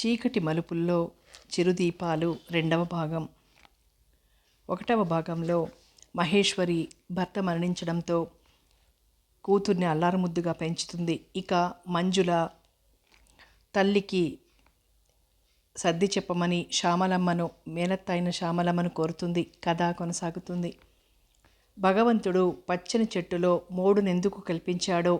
చీకటి మలుపుల్లో చిరుదీపాలు రెండవ భాగం. 1వ భాగంలో మహేశ్వరి భర్త మరణించడంతో కూతుర్ని అల్లారుముద్దుగా పెంచుతుంది. ఇక మంజుల తల్లికి సర్ది చెప్పమని శ్యామలమ్మను, మేనత్త అయిన శ్యామలమ్మను కోరుతుంది. కథ కొనసాగుతుంది. భగవంతుడు పచ్చని చెట్టులో మోడునెందుకు కల్పించాడో,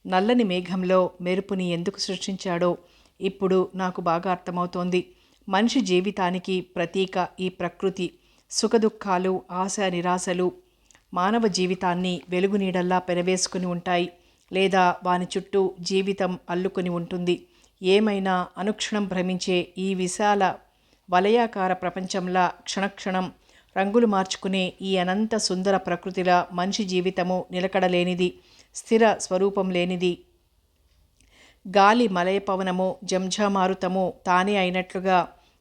నల్లని మేఘంలో మెరుపుని ఎందుకు సృష్టించాడో ఇప్పుడు నాకు బాగా అర్థమవుతోంది. మనిషి జీవితానికి ప్రతీక ఈ ప్రకృతి. సుఖదుఖాలు, ఆశ నిరాశలు మానవ జీవితాన్ని వెలుగునీడల్లా పెనవేసుకుని ఉంటాయి, లేదా వాని చుట్టూ జీవితం అల్లుకొని ఉంటుంది. ఏమైనా అనుక్షణం భ్రమించే ఈ విశాల వలయాకార ప్రపంచంలా క్షణక్షణం రంగులు మార్చుకునే ఈ అనంత సుందర ప్రకృతిలా మనిషి జీవితము నిలకడలేనిది, స్థిర స్వరూపం లేనిది. గాలి మలయపవనము, జంఝామారుతము తానే అయినట్లుగా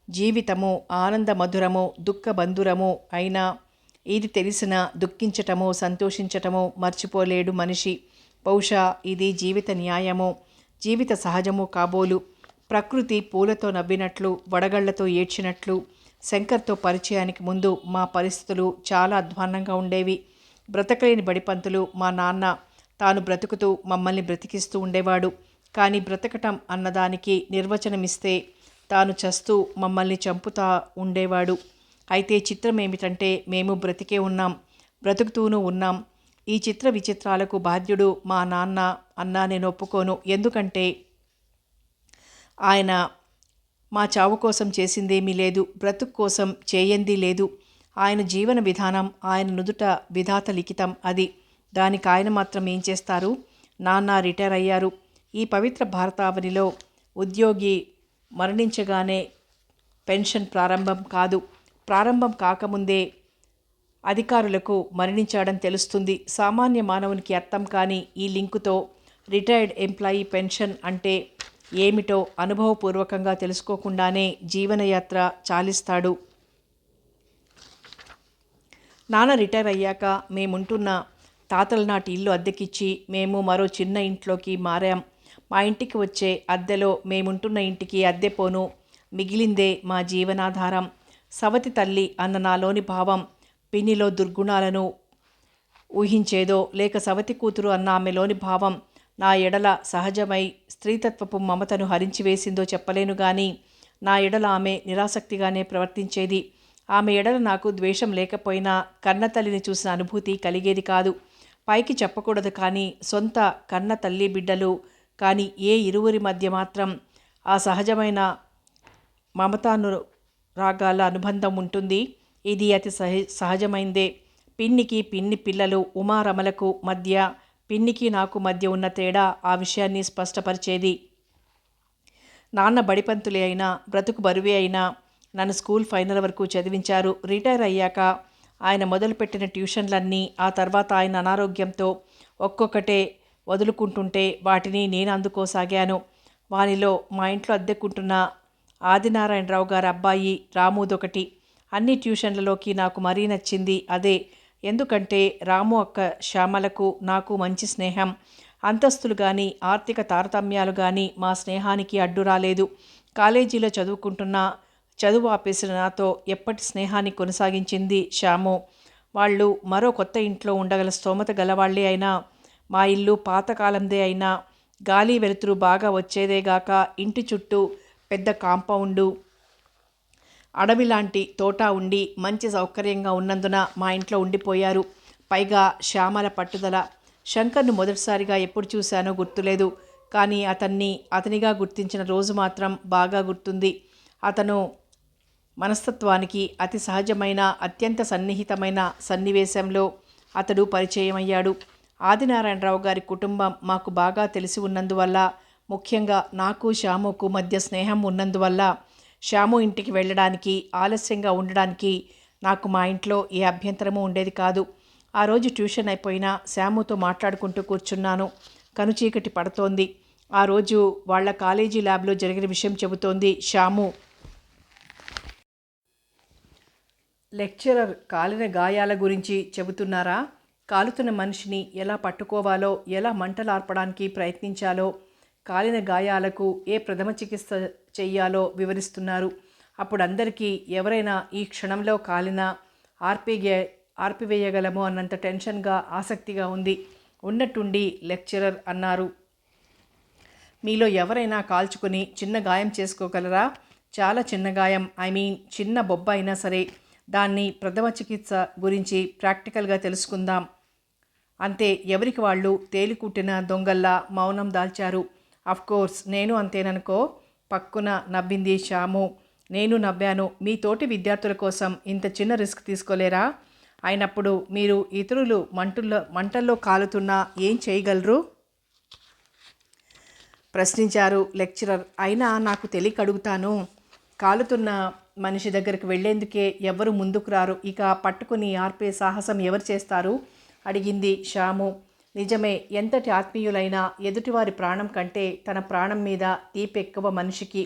జీవితము ఆనంద మధురము, దుఃఖ బంధురము అయినా ఇది తెలిసిన దుఃఖించటము, సంతోషించటము మర్చిపోలేడు మనిషి. బహుశా ఇది జీవిత న్యాయము, జీవిత సహజము కాబోలు. ప్రకృతి పూలతో నవ్వినట్లు, వడగళ్లతో ఏడ్చినట్లు. శంకర్తో పరిచయానికి ముందు మా పరిస్థితులు చాలా అధ్వాన్నంగా ఉండేవి. బ్రతకలేని బడిపంతులు మా నాన్న. తాను బ్రతుకుతూ మమ్మల్ని బ్రతికిస్తూ ఉండేవాడు. కానీ బ్రతకటం అన్నదానికి నిర్వచనమిస్తే తాను చస్తూ మమ్మల్ని చంపుతా ఉండేవాడు. అయితే చిత్రం ఏమిటంటే మేము బ్రతికే ఉన్నాం, బ్రతుకుతూనూ ఉన్నాం. ఈ చిత్ర విచిత్రాలకు బాధ్యుడు మా నాన్న అన్నా నేను ఒప్పుకోను. ఎందుకంటే ఆయన మా చావు కోసం చేసిందేమీ లేదు, బ్రతుకు కోసం చేయంది లేదు. ఆయన జీవన విధానం, ఆయన నుదుట విధాత లిఖితం అది. దానికి ఆయన మాత్రం ఏం చేస్తారు? నాన్న రిటైర్ అయ్యారు. ఈ పవిత్ర భారతావనిలో ఉద్యోగి మరణించగానే పెన్షన్ ప్రారంభం కాదు, ప్రారంభం కాకముందే అధికారులకు మరణించాడని తెలుస్తుంది. సామాన్య మానవునికి అర్థం కాని ఈ లింకుతో రిటైర్డ్ ఎంప్లాయీ పెన్షన్ అంటే ఏమిటో అనుభవపూర్వకంగా తెలుసుకోకుండానే జీవనయాత్ర చాలిస్తాడు. నాన్న రిటైర్ అయ్యాక మేముంటున్న తాతల నాటి ఇల్లు అద్దెకిచ్చి మేము మరో చిన్న ఇంట్లోకి మారాం. మా ఇంటికి వచ్చే అద్దెలో మేముంటున్న ఇంటికి అద్దె పోను మిగిలిందే మా జీవనాధారం. సవతి తల్లి అన్న నాలోని భావం పిన్నిలో దుర్గుణాలను ఊహించేదో, లేక సవతి కూతురు అన్న ఆమెలోని భావం నా ఎడల సహజమై స్త్రీతత్వపు మమతను హరించివేసిందో చెప్పలేను గాని నా ఎడల ఆమె నిరాసక్తిగానే ప్రవర్తించేది. ఆమె ఎడల నాకు ద్వేషం లేకపోయినా కన్నతల్లిని చూసిన అనుభూతి కలిగేది కాదు. పైకి చెప్పకూడదు కానీ సొంత కన్న తల్లి బిడ్డలు కానీ ఏ ఇరువురి మధ్య మాత్రం ఆ సహజమైన మమతానురాగాల అనుబంధం ఉంటుంది. ఇది అతి సహజమైందే. పిన్నికి పిన్ని పిల్లలు ఉమారమలకు మధ్య, పిన్నికి నాకు మధ్య ఉన్న తేడా ఆ విషయాన్ని స్పష్టపరిచేది. నాన్న బడిపంతులే అయినా, బ్రతుకు బరువే అయినా నన్ను స్కూల్ ఫైనల్ వరకు చదివించారు. రిటైర్ అయ్యాక ఆయన మొదలుపెట్టిన ట్యూషన్లన్నీ ఆ తర్వాత ఆయన అనారోగ్యంతో ఒక్కొక్కటే వదులుకుంటుంటే వాటిని నేను అందుకోసాగాను. వానిలో మా ఇంట్లో అద్దెకుంటున్న ఆదినారాయణరావు గారి అబ్బాయి రాముదొకటి. అన్ని ట్యూషన్లలోకి నాకు మరీ నచ్చింది అదే. ఎందుకంటే రాము అక్క శ్యామలకు నాకు మంచి స్నేహం. అంతస్తులు కానీ ఆర్థిక తారతమ్యాలు కానీ మా స్నేహానికి అడ్డు రాలేదు. కాలేజీలో చదువుకుంటున్న చదువు ఆపేసిన నాతో ఎప్పటి స్నేహాన్ని కొనసాగించింది శ్యాము. వాళ్ళు మరో కొత్త ఇంట్లో ఉండగల స్తోమత గలవాళ్లే అయినా, మా ఇల్లు పాతకాలందే అయినా గాలి వెలుతురు బాగా వచ్చేదేగాక ఇంటి చుట్టూ పెద్ద కాంపౌండు, అడవిలాంటి తోట ఉండి మంచి సౌకర్యంగా ఉన్నందున మా ఇంట్లో ఉండిపోయారు. పైగా శ్యామల పట్టుదల. శంకర్ను మొదటిసారిగా ఎప్పుడు చూశానో గుర్తులేదు, కానీ అతనిగా గుర్తించిన రోజు మాత్రం బాగా గుర్తుంది. అతను మనస్తత్వానికి అతి సహజమైన, అత్యంత సన్నిహితమైన సన్నివేశంలో అతడు పరిచయమయ్యాడు. ఆదినారాయణరావు గారి కుటుంబం మాకు బాగా తెలిసి ఉన్నందువల్ల, ముఖ్యంగా నాకు శ్యాముకు మధ్య స్నేహం ఉన్నందువల్ల శ్యాము ఇంటికి వెళ్ళడానికి, ఆలస్యంగా ఉండడానికి నాకు మా ఇంట్లో ఏ అభ్యంతరము ఉండేది కాదు. ఆ రోజు ట్యూషన్ అయిపోయినా శ్యాముతో మాట్లాడుకుంటూ కూర్చున్నాను. కనుచీకటి పడుతోంది. ఆ రోజు వాళ్ళ కాలేజీ ల్యాబ్లో జరిగిన విషయం చెబుతోంది శ్యాము. లెక్చరర్ కాలిన గాయాల గురించి చెబుతున్నారా? కాలుతున్న మనిషిని ఎలా పట్టుకోవాలో, ఎలా మంటలార్పడానికి ప్రయత్నించాలో, కాలిన గాయాలకు ఏ ప్రథమ చికిత్స చెయ్యాలో వివరిస్తున్నారు. అప్పుడు అందరికీ ఎవరైనా ఈ క్షణంలో కాలిన ఆర్పివేయగలమో అన్నంత టెన్షన్గా ఆసక్తిగా ఉంది. ఉన్నట్టుండి లెక్చరర్ అన్నారు, మీలో ఎవరైనా కాల్చుకుని చిన్న గాయం చేసుకోగలరా? చాలా చిన్న గాయం, చిన్న బొబ్బ అయినా సరే. దాన్ని ప్రథమ చికిత్స గురించి ప్రాక్టికల్గా తెలుసుకుందాం. అంతే. ఎవరికి వాళ్ళు తేలికుట్టిన దొంగల్లా మౌనం దాల్చారు. అఫ్కోర్స్ నేను అంతేననుకో, పక్కున నవ్వింది శ్యాము. నేను నవ్వాను. మీ తోటి విద్యార్థుల కోసం ఇంత చిన్న రిస్క్ తీసుకోలేరా? అయినప్పుడు మీరు ఇతరులు మంటల్లో కాలుతున్నా ఏం చేయగలరు? ప్రశ్నించారు లెక్చరర్. అయినా నాకు తెలియక అడుగుతాను. కాలుతున్న మనిషి దగ్గరికి వెళ్లేందుకే ఎవ్వరు ముందుకు రారు. ఇక పట్టుకుని ఆర్పే సాహసం ఎవరు చేస్తారు? అడిగింది శ్యాము. నిజమే. ఎంతటి ఆత్మీయులైనా ఎదుటివారి ప్రాణం కంటే తన ప్రాణం మీద తీపెక్కువ మనిషికి.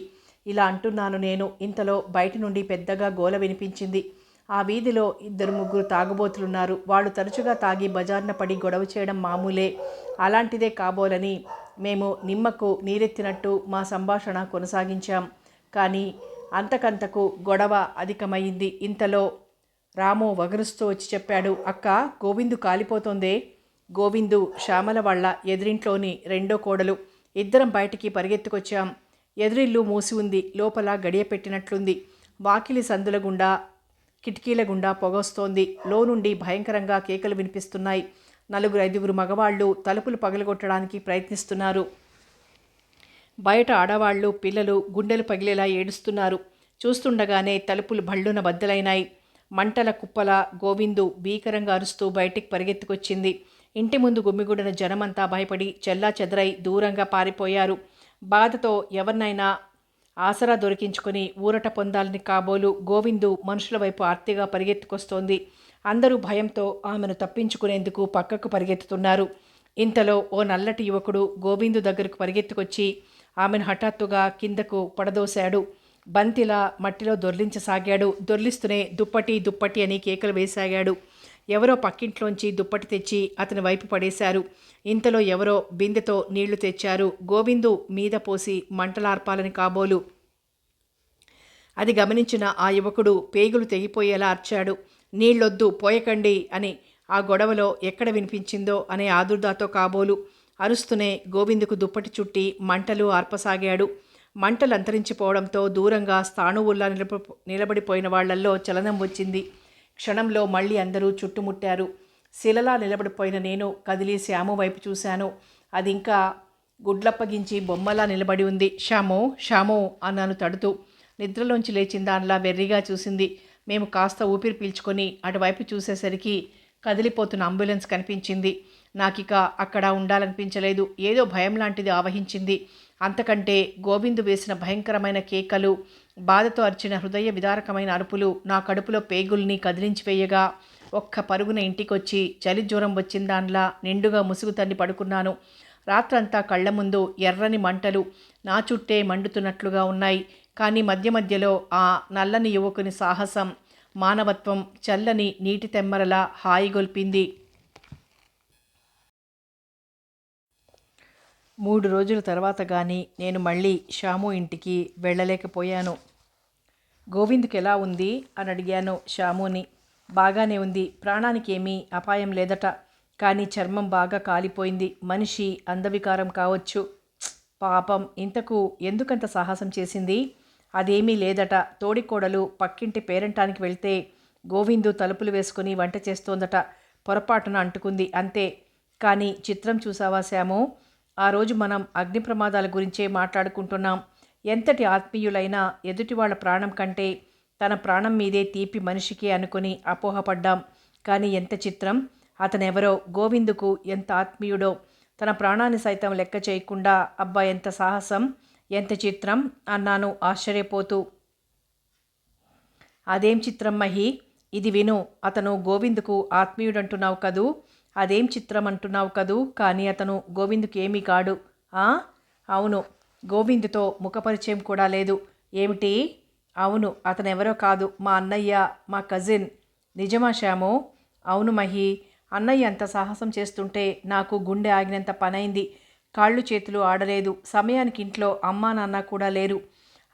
ఇలా అంటున్నాను నేను. ఇంతలో బయట నుండి పెద్దగా గోల వినిపించింది. ఆ వీధిలో 2-3 తాగుబోతులున్నారు. వాళ్ళు తరచుగా తాగి బజార్న పడి గొడవ చేయడం మామూలే. అలాంటిదే కాబోలని మేము నిమ్మకు నీరెత్తినట్టు మా సంభాషణ కొనసాగించాం. కానీ అంతకంతకు గొడవ అధికమైంది. ఇంతలో రాము వగరుస్తూ వచ్చి చెప్పాడు, అక్క, గోవిందు కాలిపోతోందే. గోవిందు శ్యామల వాళ్ళ ఎదురింట్లోని రెండో కోడలు. ఇద్దరం బయటికి పరిగెత్తుకొచ్చాం. ఎదురిల్లు మూసి ఉంది. లోపల గడియ పెట్టినట్లుంది. వాకిలి సందుల గుండా కిటికీల గుండా పొగొస్తోంది. లోనుండి భయంకరంగా కేకలు వినిపిస్తున్నాయి. 4-5 మగవాళ్ళు తలుపులు పగలగొట్టడానికి ప్రయత్నిస్తున్నారు. బయట ఆడవాళ్ళు, పిల్లలు గుండెలు పగిలేలా ఏడుస్తున్నారు. చూస్తుండగానే తలుపులు భళ్ళున బద్దలైనాయి. మంటల కుప్పల గోవిందు భీకరంగా అరుస్తూ బయటికి పరిగెత్తుకొచ్చింది. ఇంటి ముందు గుమ్మిగూడిన జనమంతా భయపడి చెల్లా చెదరై దూరంగా పారిపోయారు. బాధతో ఎవరినైనా ఆసరా దొరికించుకొని ఊరట పొందాలని కాబోలు గోవిందు మనుషుల వైపు ఆర్తిగా పరిగెత్తుకొస్తోంది. అందరూ భయంతో ఆమెను తప్పించుకునేందుకు పక్కకు పరిగెత్తుతున్నారు. ఇంతలో ఓ నల్లటి యువకుడు గోవిందు దగ్గరకు పరిగెత్తుకొచ్చి ఆమెను హఠాత్తుగా కిందకు పడదోశాడు. బంతిలా మట్టిలో దొర్లించసాగాడు. దొర్లిస్తూనే దుప్పటి అని కేకలు వేసాగాడు. ఎవరో పక్కింట్లోంచి దుప్పటి తెచ్చి అతని వైపు పడేశారు. ఇంతలో ఎవరో బిందెతో నీళ్లు తెచ్చారు. గోవిందు మీద పోసి మంటలార్పాలని కాబోలు. అది గమనించిన ఆ యువకుడు పేగులు తెగిపోయేలా అర్చాడు. నీళ్ళొద్దు, పోయకండి అని. ఆ గొడవలో ఎక్కడ వినిపించిందో అనే ఆదుర్దాతో కాబోలు అరుస్తూనే గోవిందుకు దుప్పటి చుట్టి మంటలు ఆర్పసాగాడు. మంటలు అంతరించిపోవడంతో దూరంగా స్థాణువుల్లా నిలబడిపోయిన వాళ్లల్లో చలనం వచ్చింది. క్షణంలో మళ్ళీ అందరూ చుట్టుముట్టారు. శిలలా నిలబడిపోయిన నేను కదిలి శ్యాము వైపు చూశాను. అది ఇంకా గుడ్లప్పగించి బొమ్మలా నిలబడి ఉంది. శ్యాము, శ్యాము అన్నాను తడుతూ. నిద్రలోంచి లేచిన దానిలా వెర్రిగా చూసింది. మేము కాస్త ఊపిరి పీల్చుకొని అటువైపు చూసేసరికి కదిలిపోతున్న అంబులెన్స్ కనిపించింది. నాకిక అక్కడ ఉండాలనిపించలేదు. ఏదో భయం లాంటిది ఆవహించింది. అంతకంటే గోవిందు వేసిన భయంకరమైన కేకలు, బాధతో అర్చిన హృదయ విదారకమైన అరుపులు నా కడుపులో పేగుల్ని కదిలించి వేయగా ఒక్క పరుగున ఇంటికొచ్చి చలి జ్వరం వచ్చిన దానిలా నిండుగా ముసుగు తన్ని పడుకున్నాను. రాత్రంతా కళ్ల ముందు ఎర్రని మంటలు నా చుట్టే మండుతున్నట్లుగా ఉన్నాయి. కానీ మధ్య మధ్యలో ఆ నల్లని యువకుని సాహసం, మానవత్వం చల్లని నీటి తెమ్మరలా హాయిగొల్పింది. 3 రోజుల తర్వాత కానీ నేను మళ్ళీ శ్యాము ఇంటికి వెళ్ళలేకపోయాను. గోవింద్కి ఎలా ఉంది అని అడిగాను శ్యాముని. బాగానే ఉంది. ప్రాణానికి ఏమీ అపాయం లేదట. కానీ చర్మం బాగా కాలిపోయింది. మనిషి అందవికారం కావచ్చు. పాపం, ఇంతకు ఎందుకంత సాహసం చేసింది? అదేమీ లేదట. తోడికోడలు పక్కింటి పేరంటానికి వెళ్తే గోవిందు తలుపులు వేసుకుని వంట చేస్తోందట. పొరపాటున అంటుకుంది అంతే. కానీ చిత్రం చూసావా శ్యాము? ఆ రోజు మనం అగ్ని ప్రమాదాల గురించే మాట్లాడుకుంటున్నాం. ఎంతటి ఆత్మీయులైనా ఎదుటివాళ్ల ప్రాణం కంటే తన ప్రాణం మీదే తీపి మనిషికి అనుకుని అపోహపడ్డాం. కానీ ఎంత చిత్రం! అతనెవరో గోవిందుకు ఎంత ఆత్మీయుడో తన ప్రాణాన్ని సైతం లెక్క చేయకుండా. అబ్బా, ఎంత సాహసం, ఎంత చిత్రం అన్నాను ఆశ్చర్యపోతూ. అదేం చిత్రం మహి? ఇది విను. అతను గోవిందుకు ఆత్మీయుడంటున్నావు కదూ? అదేం చిత్రం అంటున్నావు కదూ? కానీ అతను గోవిందుకు ఏమీ కాడు. అవును. గోవిందుతో ముఖపరిచయం కూడా లేదు. ఏమిటి? అవును. అతనెవరో కాదు, మా అన్నయ్య, మా కజిన్. నిజమా శ్యాము? అవును మహి. అన్నయ్య అంత సాహసం చేస్తుంటే నాకు గుండె ఆగినంత పనైంది. కాళ్ళు చేతులు ఆడలేదు. సమయానికి ఇంట్లో అమ్మా నాన్న కూడా లేరు.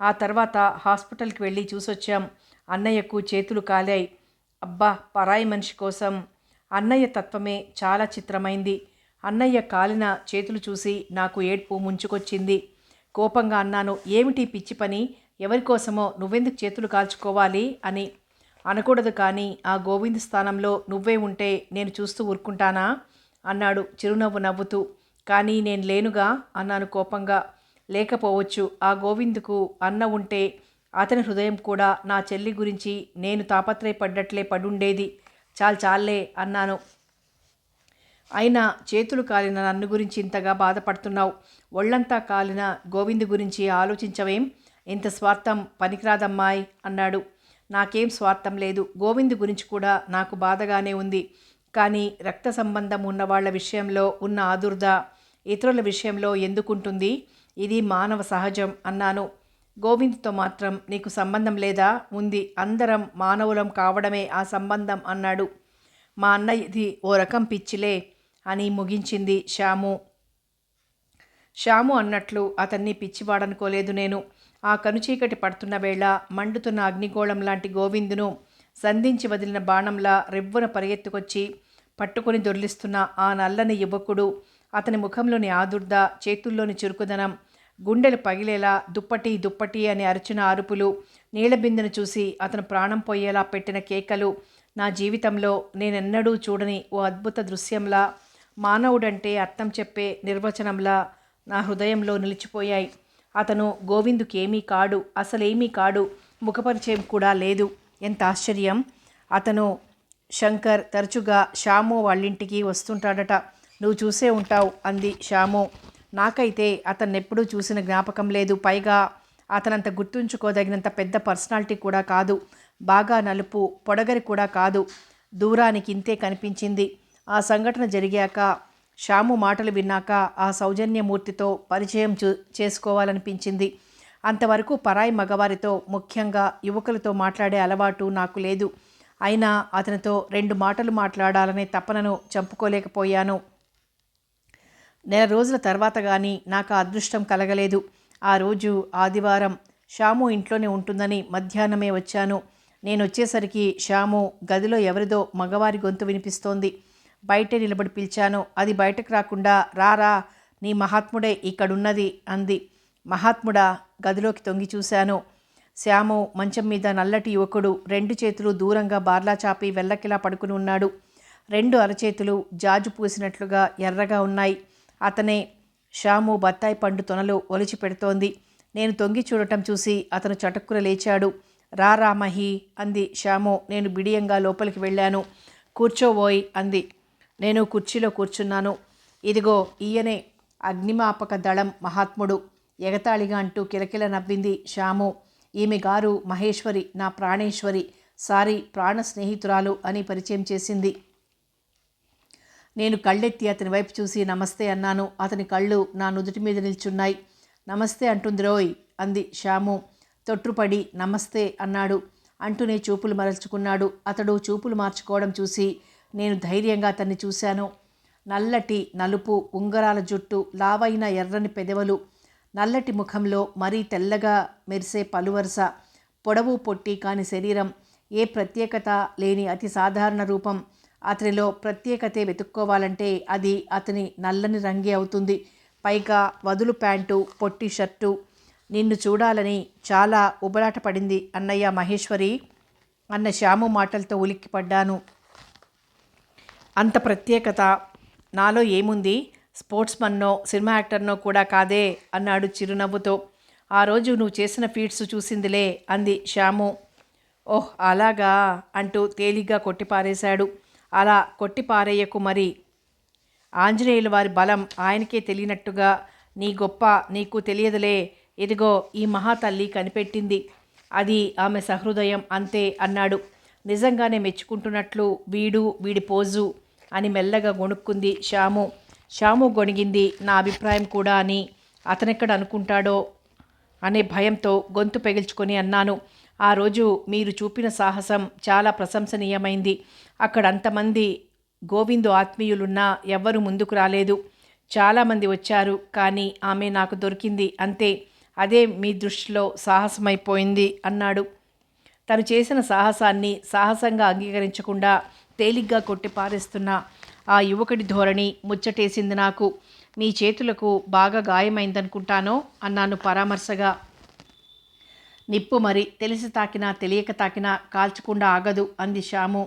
ఆ తర్వాత హాస్పిటల్కి వెళ్ళి చూసొచ్చాం. అన్నయ్యకు చేతులు కాలాయి. అబ్బా, పరాయి మనిషి కోసం. అన్నయ్య తత్వమే చాలా చిత్రమైంది. అన్నయ్య కాలిన చేతులు చూసి నాకు ఏడ్పు ముంచుకొచ్చింది. కోపంగా అన్నాను, ఏమిటి పిచ్చి పని? ఎవరికోసమో నువ్వెందుకు చేతులు కాల్చుకోవాలి అని. అనకూడదు, కానీ ఆ గోవింద్ స్థానంలో నువ్వే ఉంటే నేను చూస్తూ ఊరుకుంటానా అన్నాడు చిరునవ్వు నవ్వుతూ. కానీ నేను లేనుగా అన్నాను కోపంగా. లేకపోవచ్చు. ఆ గోవిందుకు అన్న ఉంటే అతని హృదయం కూడా నా చెల్లి గురించి నేను తాపత్రయపడ్డట్లే పడుండేది. చాలే అన్నాను. అయినా చేతులు కాలిన నన్ను గురించి ఇంతగా బాధపడుతున్నావు. ఒళ్ళంతా కాలిన గోవిందు గురించి ఆలోచించవేం? ఇంత స్వార్థం పనికిరాదమ్మాయి అన్నాడు. నాకేం స్వార్థం లేదు. గోవిందు గురించి కూడా నాకు బాధగానే ఉంది. కానీ రక్త సంబంధం ఉన్నవాళ్ల విషయంలో ఉన్న ఆదుర్ద ఇతరుల విషయంలో ఎందుకుంటుంది? ఇది మానవ సహజం అన్నాను. గోవింద్తో మాత్రం నీకు సంబంధం లేదా? ఉంది. అందరం మానవులం కావడమే ఆ సంబంధం అన్నాడు. మా అన్నయ్యది ఓ రకం పిచ్చిలే అని ముగించింది శ్యాము అన్నట్లు అతన్ని పిచ్చివాడనుకోలేదు నేను. ఆ కనుచీకటి పడుతున్న వేళ మండుతున్న అగ్నిగోళం లాంటి గోవిందును సంధించి వదిలిన బాణంలా రెవ్వున పరిగెత్తుకొచ్చి పట్టుకొని దొర్లిస్తున్న ఆ నల్లని యువకుడు, అతని ముఖంలోని ఆదుర్ద, చేతుల్లోని చురుకుదనం, గుండెలు పగిలేలా దుప్పటి అని అరిచిన అరుపులు, నీళ్లబిందెను చూసి అతను ప్రాణం పోయేలా పెట్టిన కేకలు నా జీవితంలో నేనెన్నడూ చూడని ఓ అద్భుత దృశ్యంలా, మానవుడంటే అర్థం చెప్పే నిర్వచనంలా నా హృదయంలో నిలిచిపోయాయి. అతను గోవిందుకేమీ కాడు, అసలేమీ కాడు. ముఖపరిచయం కూడా లేదు. ఎంత ఆశ్చర్యం! అతను శంకర్ తరచుగా శ్యాము వాళ్ళింటికి వస్తుంటాడట. నువ్వు చూసే ఉంటావు అంది శ్యాము. నాకైతే అతన్నెప్పుడూ చూసిన జ్ఞాపకం లేదు. పైగా అతనంత గుర్తుంచుకోదగినంత పెద్ద పర్సనాలిటీ కూడా కాదు. బాగా నలుపు, పొడగరి కూడా కాదు. దూరానికి ఇంతే కనిపించింది. ఆ సంఘటన జరిగాక, శ్యాము మాటలు విన్నాక ఆ సౌజన్యమూర్తితో పరిచయం చేసుకోవాలనిపించింది. అంతవరకు పరాయి మగవారితో, ముఖ్యంగా యువకులతో మాట్లాడే అలవాటు నాకు లేదు. అయినా అతనితో 2 మాటలు మాట్లాడాలనే తపనను చంపుకోలేకపోయాను. నెల రోజుల తర్వాత కానీ నాకు ఆ అదృష్టం కలగలేదు. ఆ రోజు ఆదివారం. శ్యాము ఇంట్లోనే ఉంటుందని మధ్యాహ్నమే వచ్చాను. నేనొచ్చేసరికి శ్యాము గదిలో ఎవరిదో మగవారి గొంతు వినిపిస్తోంది. బయటే నిలబడి పిలిచాను. అది బయటకు రాకుండా, రారా, నీ మహాత్ముడే ఇక్కడున్నది అంది. మహాత్ముడా? గదిలోకి తొంగి చూశాను. శ్యాము మంచం మీద నల్లటి యువకుడు, 2 చేతులు దూరంగా బార్లా చాపి వెల్లకిలా పడుకుని ఉన్నాడు. 2 అరచేతులు జాజు పూసినట్లుగా ఎర్రగా ఉన్నాయి. అతనే. శ్యాము బత్తాయి పండు తొనలు ఒలిచి పెడుతోంది. నేను తొంగి చూడటం చూసి అతను చటుక్కున లేచాడు. రారా మహి అంది శ్యాము. నేను బిడియంగా లోపలికి వెళ్ళాను. కూర్చోబోయ్ అంది. నేను కుర్చీలో కూర్చున్నాను. ఇదిగో ఈయనే అగ్నిమాపక దళం మహాత్ముడు ఎగతాళిగా అంటూ కిలకిల నవ్వింది శ్యాము. ఈమె గారు మహేశ్వరి, నా ప్రాణేశ్వరి, సారీ ప్రాణ స్నేహితురాలు అని పరిచయం చేసింది. నేను కళ్ళెత్తి అతని వైపు చూసి నమస్తే అన్నాను. అతని కళ్ళు నా నుదుటి మీద నిల్చున్నాయి. నమస్తే అంటుంది రోయ్ అంది శ్యాము. తొట్రుపడి నమస్తే అన్నాడు. అంటూనే చూపులు మరల్చుకున్నాడు. అతడు చూపులు మార్చుకోవడం చూసి నేను ధైర్యంగా అతన్ని చూశాను. నల్లటి నలుపు, ఉంగరాల జుట్టు, లావైన ఎర్రని పెదవులు, నల్లటి ముఖంలో మరీ తెల్లగా మెరిసే పలువరస, పొడవు పొట్టి కాని శరీరం, ఏ ప్రత్యేకత లేని అతి సాధారణ రూపం. అతనిలో ప్రత్యేకతే వెతుక్కోవాలంటే అది అతని నల్లని రంగే అవుతుంది. పైగా వదులు ప్యాంటు, పొట్టి షర్టు. నిన్ను చూడాలని చాలా ఉబలాట పడింది అన్నయ్య మహేశ్వరి అన్న శ్యాము మాటలతో ఉలిక్కిపడ్డాను. అంత ప్రత్యేకత నాలో ఏముంది? స్పోర్ట్స్మన్నో సినిమా యాక్టర్నో కూడా కాదే అన్నాడు చిరునవ్వుతో. ఆ రోజు నువ్వు చేసిన ఫీట్స్ చూసిందిలే అంది శ్యాము. ఓహ్ అలాగా అంటూ తేలిగ్గా కొట్టిపారేశాడు. అలా కొట్టిపారేయకు మరి. ఆంజనేయుల వారి బలం ఆయనకే తెలియనట్టుగా నీ గొప్ప నీకు తెలియదులే. ఇదిగో ఈ మహాతల్లి కనిపెట్టింది. అది ఆమె సహృదయం అంతే అన్నాడు. నిజంగానే మెచ్చుకుంటున్నట్లు వీడి పోజు అని మెల్లగా గొణుక్కుంది శ్యాము. శ్యాము గొణిగింది నా అభిప్రాయం కూడా అని అతనెక్కడ అనుకుంటాడో అనే భయంతో గొంతు పెగిల్చుకొని అన్నాను. ఆ రోజు మీరు చూపిన సాహసం చాలా ప్రశంసనీయమైంది. అక్కడ అంతమంది గోవిందు ఆత్మీయులున్నా ఎవ్వరూ ముందుకు రాలేదు. చాలామంది వచ్చారు, కానీ ఆమె నాకు దొరికింది అంతే. అదే మీ దృష్టిలో సాహసమైపోయింది అన్నాడు. తను చేసిన సాహసాన్ని సాహసంగా అంగీకరించకుండా తేలిగ్గా కొట్టి పారేస్తున్న ఆ యువకుడి ధోరణి ముచ్చటేసింది నాకు. మీ చేతులకు బాగా గాయమైందనుకుంటానో అన్నాను పరామర్శగా. నిప్పు మరి తెలిసి తాకినా తెలియక తాకినా కాల్చకుండా ఆగదు అంది శ్యాము.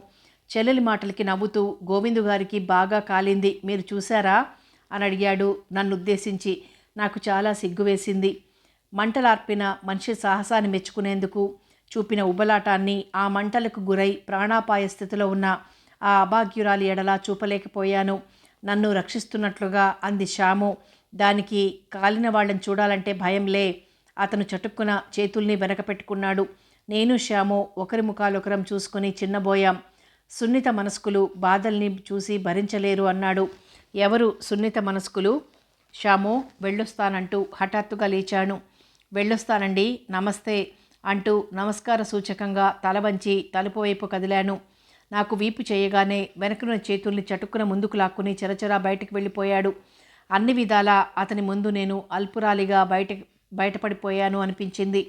చెల్లెలి మాటలకి నవ్వుతూ, గోవిందు గారికి బాగా కాలింది, మీరు చూశారా అని అడిగాడు నన్నుద్దేశించి. నాకు చాలా సిగ్గు వేసింది. మంటలార్పిన మనిషి సాహసాన్ని మెచ్చుకునేందుకు చూపిన ఉబలాటాన్ని ఆ మంటలకు గురై ప్రాణాపాయ స్థితిలో ఉన్న ఆ అభాగ్యురాలి ఎడలా చూపలేకపోయాను. నన్ను రక్షిస్తున్నట్లుగా అంది శ్యాము. దానికి కాలిన వాళ్ళని చూడాలంటే భయంలే. అతను చటుక్కున చేతుల్ని వెనకపెట్టుకున్నాడు. నేను శ్యాము ఒకరి ముఖాలొకరం చూసుకుని చిన్నబోయాం. సున్నిత మనస్కులు బాధల్ని చూసి భరించలేరు అన్నాడు. ఎవరు సున్నిత మనస్కులు? శ్యాము వెళ్ళొస్తానంటూ హఠాత్తుగా లేచాను. వెళ్ళొస్తానండి, నమస్తే అంటూ నమస్కార సూచకంగా తల వంచి తలుపు వైపు కదిలాను. నాకు వీపు చేయగానే వెనకనున్న చేతుల్ని చటుక్కున ముందుకు లాక్కుని చరచరా బయటకు వెళ్ళిపోయాడు. అన్ని విధాలా అతని ముందు నేను అల్పురాలిగా బయటపడిపోయాను అనిపించింది.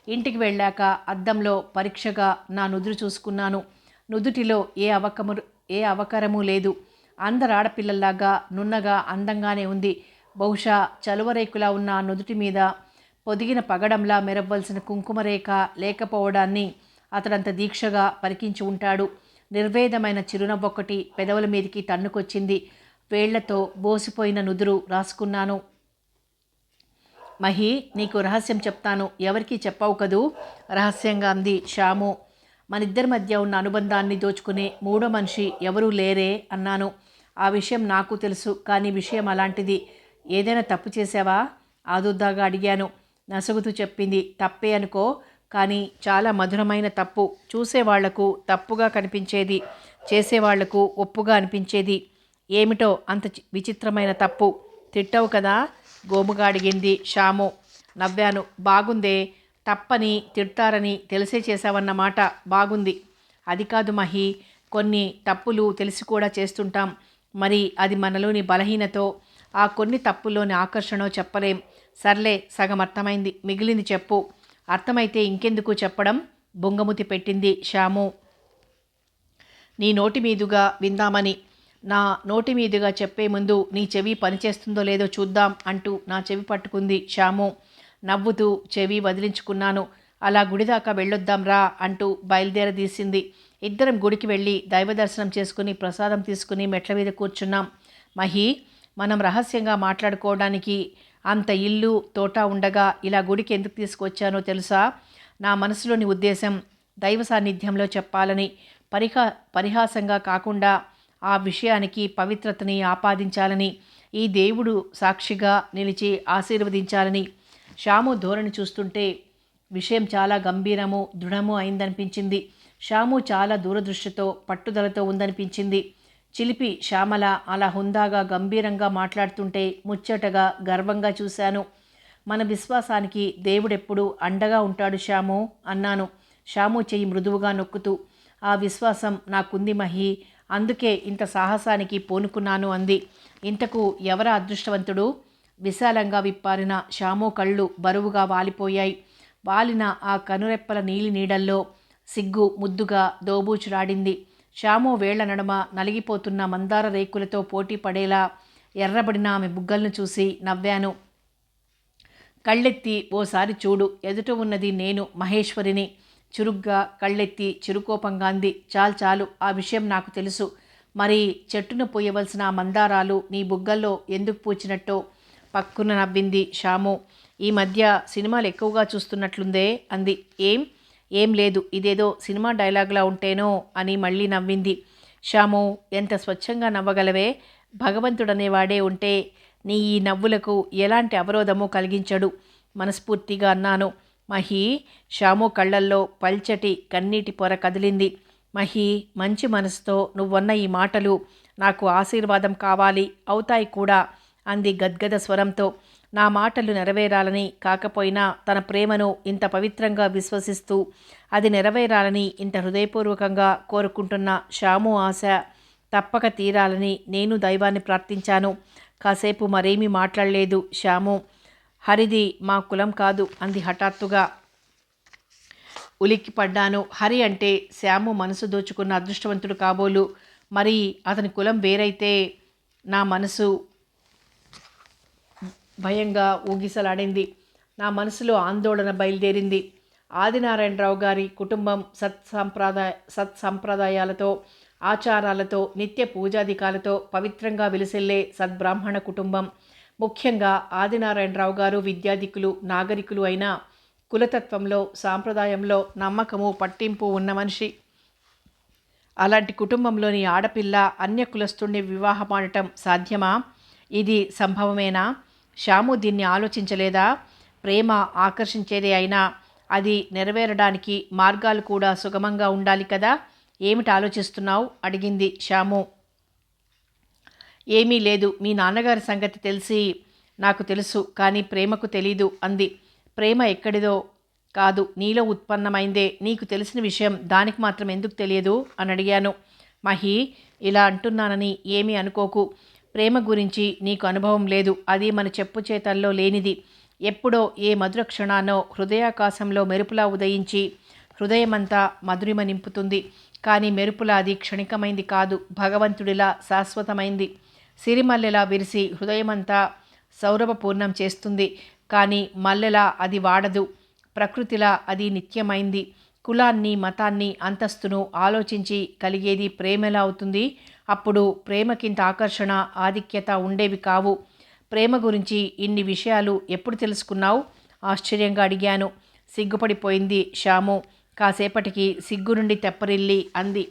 ఇంటికి వెళ్ళాక అద్దంలో పరీక్షగా నా నుదురు చూసుకున్నాను. నుదుటిలో ఏ అవకరము లేదు. అందరు ఆడపిల్లల్లాగా నున్నగా అందంగానే ఉంది. బహుశా చలువరేకులా ఉన్న ఆ నుదుటి మీద పొదిగిన పగడంలా మెరవ్వలసిన కుంకుమరేఖ లేకపోవడాన్ని అతడంత దీక్షగా పరికించి ఉంటాడు. నిర్వేదమైన చిరునవ్వొక్కటి పెదవుల మీదికి తన్నుకొచ్చింది. వేళ్లతో బోసిపోయిన నుదురు రాసుకున్నాను. మహి, నీకు రహస్యం చెప్తాను, ఎవరికీ చెప్పవు కదూ రహస్యంగా అంది శ్యాము. మనిద్దరి మధ్య ఉన్న అనుబంధాన్ని దోచుకునే మూడో మనిషి ఎవరూ లేరే అన్నాను. ఆ విషయం నాకు తెలుసు, కానీ విషయం అలాంటిది. ఏదైనా తప్పు చేశావా ఆదుర్దాగా అడిగాను. నసుగుతూ చెప్పింది, తప్పే అనుకో, కానీ చాలా మధురమైన తప్పు. చూసేవాళ్లకు తప్పుగా కనిపించేది, చేసేవాళ్లకు ఒప్పుగా అనిపించేది. ఏమిటో అంత విచిత్రమైన తప్పు? తిట్టవు కదా గోముగా అడిగింది శ్యాము. నవ్వాను. బాగుందే, తప్పని తిడతారని తెలిసే చేశావన్నమాట. బాగుంది. అది కాదు మహి, కొన్ని తప్పులు తెలిసి కూడా చేస్తుంటాం. మరి అది మనలోని బలహీనతో, ఆ కొన్ని తప్పుల్లోని ఆకర్షణో చెప్పలేం. సర్లే, సగం అర్థమైంది, మిగిలింది చెప్పు. అర్థమైతే ఇంకెందుకు చెప్పడం బొంగముతి పెట్టింది శ్యాము. నీ నోటి మీదుగా విందామని. నా నోటి మీదుగా చెప్పే ముందు నీ చెవి పనిచేస్తుందో లేదో చూద్దాం అంటూ నా చెవి పట్టుకుంది శ్యాము. నవ్వుతూ చెవి వదిలించుకున్నాను. అలా గుడిదాకా వెళ్ళొద్దాం రా అంటూ బయలుదేరదీసింది. ఇద్దరం గుడికి వెళ్ళి దైవదర్శనం చేసుకుని ప్రసాదం తీసుకుని మెట్ల మీద కూర్చున్నాం. మహి, మనం రహస్యంగా మాట్లాడుకోవడానికి అంత ఇల్లు తోట ఉండగా ఇలా గుడికి ఎందుకు తీసుకొచ్చానో తెలుసా? నా మనసులోని ఉద్దేశం దైవ సాన్నిధ్యంలో చెప్పాలని, పరిహాసంగా కాకుండా ఆ విషయానికి పవిత్రతని ఆపాదించాలని, ఈ దేవుడు సాక్షిగా నిలిచి ఆశీర్వదించాలని. శ్యాము ధోరణి చూస్తుంటే విషయం చాలా గంభీరము దృఢము అయిందనిపించింది. శ్యాము చాలా దూరదృష్టితో పట్టుదలతో ఉందనిపించింది. చిలిపి శ్యామల అలా హుందాగా గంభీరంగా మాట్లాడుతుంటే ముచ్చటగా గర్వంగా చూశాను. మన విశ్వాసానికి దేవుడెప్పుడు అండగా ఉంటాడు శ్యాము అన్నాను, శ్యాము చెయ్యి మృదువుగా నొక్కుతూ. ఆ విశ్వాసం నాకుంది మహి, అందుకే ఇంత సాహసానికి పూనుకున్నాను అంది. ఇంతకు ఎవరా అదృష్టవంతుడు? విశాలంగా విప్పారిన శ్యాము కళ్ళు బరువుగా వాలిపోయాయి. వాలిన ఆ కనురెప్పల నీలి నీడల్లో సిగ్గు ముద్దుగా దోబూచులాడింది. శ్యాము వేళ్ల నడుమ నలిగిపోతున్న మందార రేకులతో పోటీ పడేలా ఎర్రబడిన ఆమె బుగ్గలను చూసి నవ్వాను. కళ్ళెత్తి ఓసారి చూడు, ఎదుట ఉన్నది నేను, మహేశ్వరిని. చురుగ్గా కళ్ళెత్తి చిరుకోపంగా అంది. చాలు, ఆ విషయం నాకు తెలుసు. మరి చెట్టున పూయవలసిన ఆ మందారాలు నీ బుగ్గల్లో ఎందుకు పూచినట్టో పక్కున నవ్వింది శ్యాము. ఈ మధ్య సినిమాలు ఎక్కువగా చూస్తున్నట్లుందే అంది. ఏం లేదు, ఇదేదో సినిమా డైలాగ్లా ఉంటేనో అని మళ్ళీ నవ్వింది. శ్యాము, ఎంత స్వచ్ఛంగా నవ్వగలవే. భగవంతుడనేవాడే ఉంటే నీ ఈ నవ్వులకు ఎలాంటి అవరోధమో కలిగించడు మనస్ఫూర్తిగా అన్నాను. మహి, శ్యాము కళ్ళల్లో పల్చటి కన్నీటి పొర కదిలింది. మహి, మంచి మనసుతో నువ్వన్న ఈ మాటలు నాకు ఆశీర్వాదం కావాలి, అవుతాయి కూడా అంది గద్గద స్వరంతో. నా మాటలు నెరవేరాలని కాకపోయినా తన ప్రేమను ఇంత పవిత్రంగా విశ్వసిస్తూ అది నెరవేరాలని ఇంత హృదయపూర్వకంగా కోరుకుంటున్న శ్యాము ఆశ తప్పక తీరాలని నేను దైవాన్ని ప్రార్థించాను. కాసేపు మరేమీ మాట్లాడలేదు శ్యాము. హరిది మా కులం కాదు అంది హఠాత్తుగా. ఉలిక్కిపడ్డాను. హరి అంటే శ్యాము మనసు దోచుకున్న అదృష్టవంతుడు కాబోలు. మరి అతని కులం వేరైతే? నా మనసు భయంగా ఊగిసలాడింది. నా మనసులో ఆందోళన బయలుదేరింది. ఆదినారాయణరావు గారి కుటుంబం సత్సంప్రదాయాలతో, ఆచారాలతో, నిత్య పూజాధికాలతో పవిత్రంగా విలసిల్లే సద్బ్రాహ్మణ కుటుంబం. ముఖ్యంగా ఆదినారాయణరావు గారు విద్యాధికులు, నాగరికులు అయిన కులతత్వంలో, సాంప్రదాయంలో నమ్మకము, పట్టింపు ఉన్న మనిషి. అలాంటి కుటుంబంలోని ఆడపిల్ల అన్య కులస్తుణ్ణి వివాహమాడటం సాధ్యమా? ఇది సంభవమేనా? శ్యాము దీన్ని ఆలోచించలేదా? ప్రేమ ఆకర్షించేదే అయినా అది నెరవేరడానికి మార్గాలు కూడా సుగమంగా ఉండాలి కదా. ఏమిటి ఆలోచిస్తున్నావు? అడిగింది శ్యాము. ఏమీ లేదు. మీ నాన్నగారి సంగతి తెలిసి నాకు తెలుసు, కానీ ప్రేమకు తెలీదు అంది. ప్రేమ ఎక్కడిదో కాదు, నీలో ఉత్పన్నమైందే. నీకు తెలిసిన విషయం దానికి మాత్రం ఎందుకు తెలియదు అని అడిగాను. మహి, ఇలా అంటున్నానని ఏమీ అనుకోకు. ప్రేమ గురించి నీకు అనుభవం లేదు. అది మన చెప్పు చేతల్లో లేనిది. ఎప్పుడో ఏ మధుర క్షణానో హృదయాకాశంలో మెరుపులా ఉదయించి హృదయమంతా మధురిమ నింపుతుంది. కానీ మెరుపులా అది క్షణికమైంది కాదు, భగవంతుడిలా శాశ్వతమైంది. సిరిమల్లెలా విరిసి హృదయమంతా సౌరభపూర్ణం చేస్తుంది. కానీ మల్లెలా అది వాడదు. ప్రకృతిలా అది నిత్యమైంది. కులాన్ని, మతాన్ని, అంతస్తును ఆలోచించి కలిగేది ప్రేమలా అవుతుంది? అప్పుడు ప్రేమకింత ఆకర్షణ, ఆధిక్యత ఉండేవి కావు. ప్రేమ గురించి ఇన్ని విషయాలు ఎప్పుడు తెలుసుకున్నావు? ఆశ్చర్యంగా అడిగాను. సిగ్గుపడిపోయింది శ్యాము. కాసేపటికి సిగ్గు నుండి తెప్పరిల్లి అంది.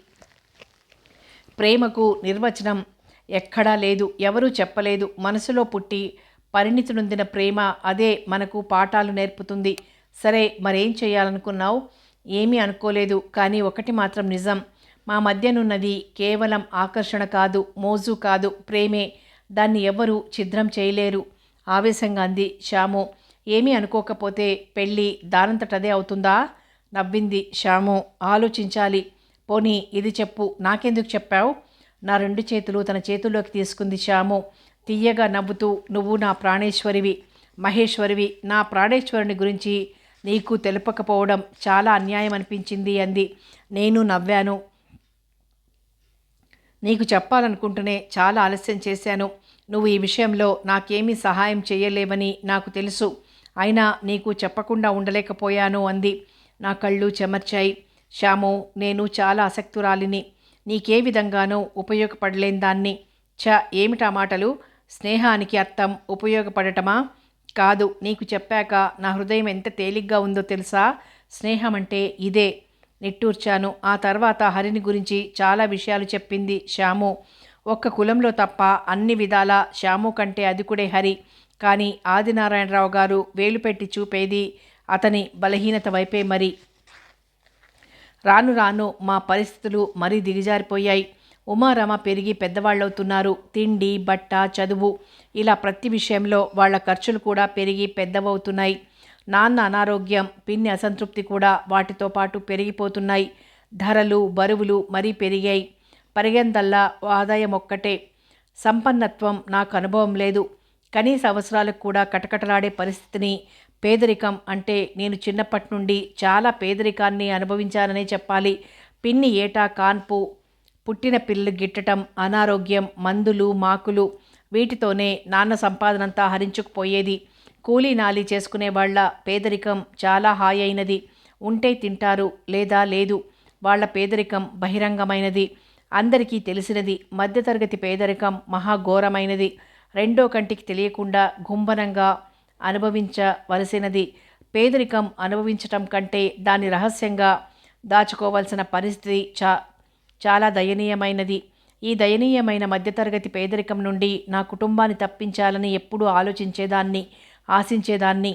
ప్రేమకు నిర్వచనం ఎక్కడా లేదు, ఎవరూ చెప్పలేదు. మనసులో పుట్టి పరిణితి నొందిన ప్రేమ అదే మనకు పాఠాలు నేర్పుతుంది. సరే, మరేం చేయాలనుకున్నావు? ఏమీ అనుకోలేదు, కానీ ఒకటి మాత్రం నిజం. మా మధ్యనున్నది కేవలం ఆకర్షణ కాదు, మోజు కాదు, ప్రేమే. దాన్ని ఎవ్వరూ ఛిద్రం చేయలేరు ఆవేశంగా అంది శ్యాము. ఏమీ అనుకోకపోతే పెళ్ళి దానంతటదే అవుతుందా? నవ్వింది శ్యాము. ఆలోచించాలి. పోనీ ఇది చెప్పు, నాకెందుకు చెప్పావు? నా 2 చేతులు తన చేతుల్లోకి తీసుకుంది శ్యాము. తీయగా నవ్వుతూ, నువ్వు నా ప్రాణేశ్వరివి, మహేశ్వరివి. నా ప్రాణేశ్వరుని గురించి నీకు తెలుపకపోవడం చాలా అన్యాయం అనిపించింది అంది. నేను నవ్వాను. నీకు చెప్పాలనుకుంటూనే చాలా ఆలస్యం చేశాను. నువ్వు ఈ విషయంలో నాకేమీ సహాయం చేయలేవని నాకు తెలుసు. అయినా నీకు చెప్పకుండా ఉండలేకపోయాను అంది. నా కళ్ళు చెమర్చాయి. శ్యాము, నేను చాలా ఆసక్తురాలిని. నీకే విధంగానూ ఉపయోగపడలేని దాన్ని. ఏమిటా మాటలు? స్నేహానికి అర్థం ఉపయోగపడటమా? కాదు. నీకు చెప్పాక నా హృదయం ఎంత తేలిగ్గా ఉందో తెలుసా? స్నేహం అంటే ఇదే. నిట్టూర్చాను. ఆ తర్వాత హరిని గురించి చాలా విషయాలు చెప్పింది శ్యాము. ఒక్క కులంలో తప్ప అన్ని విధాలా శ్యాము కంటే అధికుడే హరి. కానీ ఆదినారాయణరావు గారు వేలు పెట్టి చూపేది అతని బలహీనత వైపే. మరి రాను రాను మా పరిస్థితులు మరీ దిగజారిపోయాయి. ఉమారమ పెరిగి పెద్దవాళ్ళవుతున్నారు. తిండి, బట్ట, చదువు, ఇలా ప్రతి విషయంలో వాళ్ళ ఖర్చులు కూడా పెరిగి పెద్దవవుతున్నాయి. నాన్న అనారోగ్యం, పిన్ని అసంతృప్తి కూడా వాటితో పాటు పెరిగిపోతున్నాయి. ధరలు, బరువులు మరీ పెరిగాయి. పరిగెందల్లా ఆదాయం ఒక్కటే. సంపన్నత్వం నాకు అనుభవం లేదు. కనీస అవసరాలకు కూడా కటకటలాడే పరిస్థితిని, పేదరికం అంటే నేను చిన్నప్పటి నుండి చాలా పేదరికాన్ని అనుభవించాననే చెప్పాలి. పిన్ని ఏటా కాన్పు, పుట్టిన పిల్లలు గిట్టటం, అనారోగ్యం, మందులు, మాకులు, వీటితోనే నాన్న సంపాదనంతా హరించుకుపోయేది. కూలీ నాలి చేసుకునేవాళ్ల పేదరికం చాలా హాయి అయినది. ఉంటే తింటారు, లేదా లేదు. వాళ్ల పేదరికం బహిరంగమైనది, అందరికీ తెలిసినది. మధ్యతరగతి పేదరికం మహాఘోరమైనది. రెండో కంటికి తెలియకుండా గుంభనంగా అనుభవించవలసినది. పేదరికం అనుభవించటం కంటే దాన్ని రహస్యంగా దాచుకోవాల్సిన పరిస్థితి చాలా దయనీయమైనది. ఈ దయనీయమైన మధ్యతరగతి పేదరికం నుండి నా కుటుంబాన్ని తప్పించాలని ఎప్పుడూ ఆలోచించేదాన్ని, ఆశించేదాన్ని.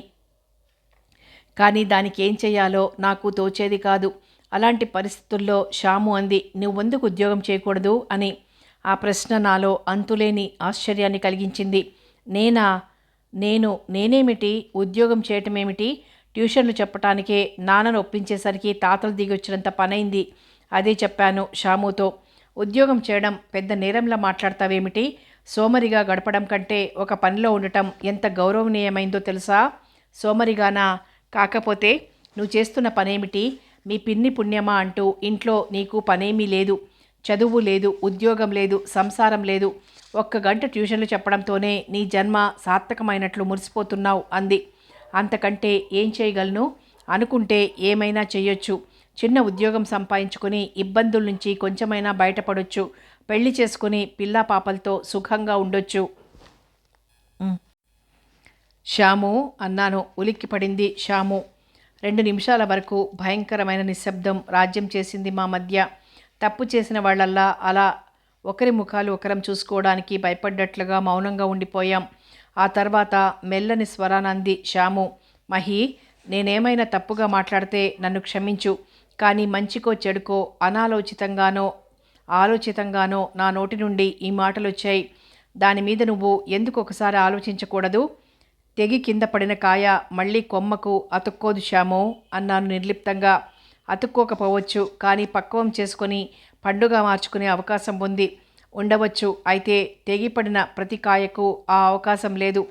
కానీ దానికి ఏం చేయాలో నాకు తోచేది కాదు. అలాంటి పరిస్థితుల్లో శ్యాము అంది, నువ్వెందుకు ఉద్యోగం చేయకూడదు అని. ఆ ప్రశ్న నాలో అంతులేని ఆశ్చర్యాన్ని కలిగించింది. నేనేమిటి ఉద్యోగం చేయటమేమిటి? ట్యూషన్లు చెప్పటానికే నాన్నను ఒప్పించేసరికి తాతలు దిగి వచ్చినంత పనైంది. అదే చెప్పాను శ్యాముతో. ఉద్యోగం చేయడం పెద్ద నేరంలా మాట్లాడతావేమిటి? సోమరిగా గడపడం కంటే ఒక పనిలో ఉండటం ఎంత గౌరవనీయమైందో తెలుసా? సోమరిగానా? కాకపోతే నువ్వు చేస్తున్న పనేమిటి? మీ పిన్ని పుణ్యమా అంటూ ఇంట్లో నీకు పనేమీ లేదు, చదువు లేదు, ఉద్యోగం లేదు, సంసారం లేదు. 1 గంట ట్యూషన్లు చెప్పడంతోనే నీ జన్మ సార్థకమైనట్లు మురిసిపోతున్నావు అంది. అంతకంటే ఏం చేయగలను? అనుకుంటే ఏమైనా చెయ్యొచ్చు. చిన్న ఉద్యోగం సంపాదించుకుని ఇబ్బందుల నుంచి కొంచెమైనా బయటపడొచ్చు. పెళ్లి చేసుకుని పిల్లా పాపలతో సుఖంగా ఉండొచ్చు. శ్యాము అన్నాను. ఉలిక్కిపడింది శ్యాము. 2 నిమిషాల వరకు భయంకరమైన నిశ్శబ్దం రాజ్యం చేసింది మా మధ్య. తప్పు చేసిన వాళ్ళల్లా అలా ఒకరి ముఖాలు ఒకరం చూసుకోవడానికి భయపడ్డట్లుగా మౌనంగా ఉండిపోయాం. ఆ తర్వాత మెల్లని స్వరానంది శ్యాము. మహి, నేనేమైనా తప్పుగా మాట్లాడితే నన్ను క్షమించు. కానీ మంచికో చెడుకో అనాలోచితంగానో ఆలోచితంగానో నా నోటి నుండి ఈ మాటలొచ్చాయి. దానిమీద నువ్వు ఎందుకు ఒకసారి ఆలోచించకూడదు? తెగి కింద పడిన కాయ మళ్ళీ కొమ్మకు అతుక్కోదు శ్యాము అన్నాను నిర్లిప్తంగా. అతుక్కోకపోవచ్చు, కానీ పక్వం చేసుకొని పండుగ మార్చుకునే అవకాశం ఉండవచ్చు. అయితే తెగిపడిన ప్రతి కాయకు ఆ అవకాశం లేదు.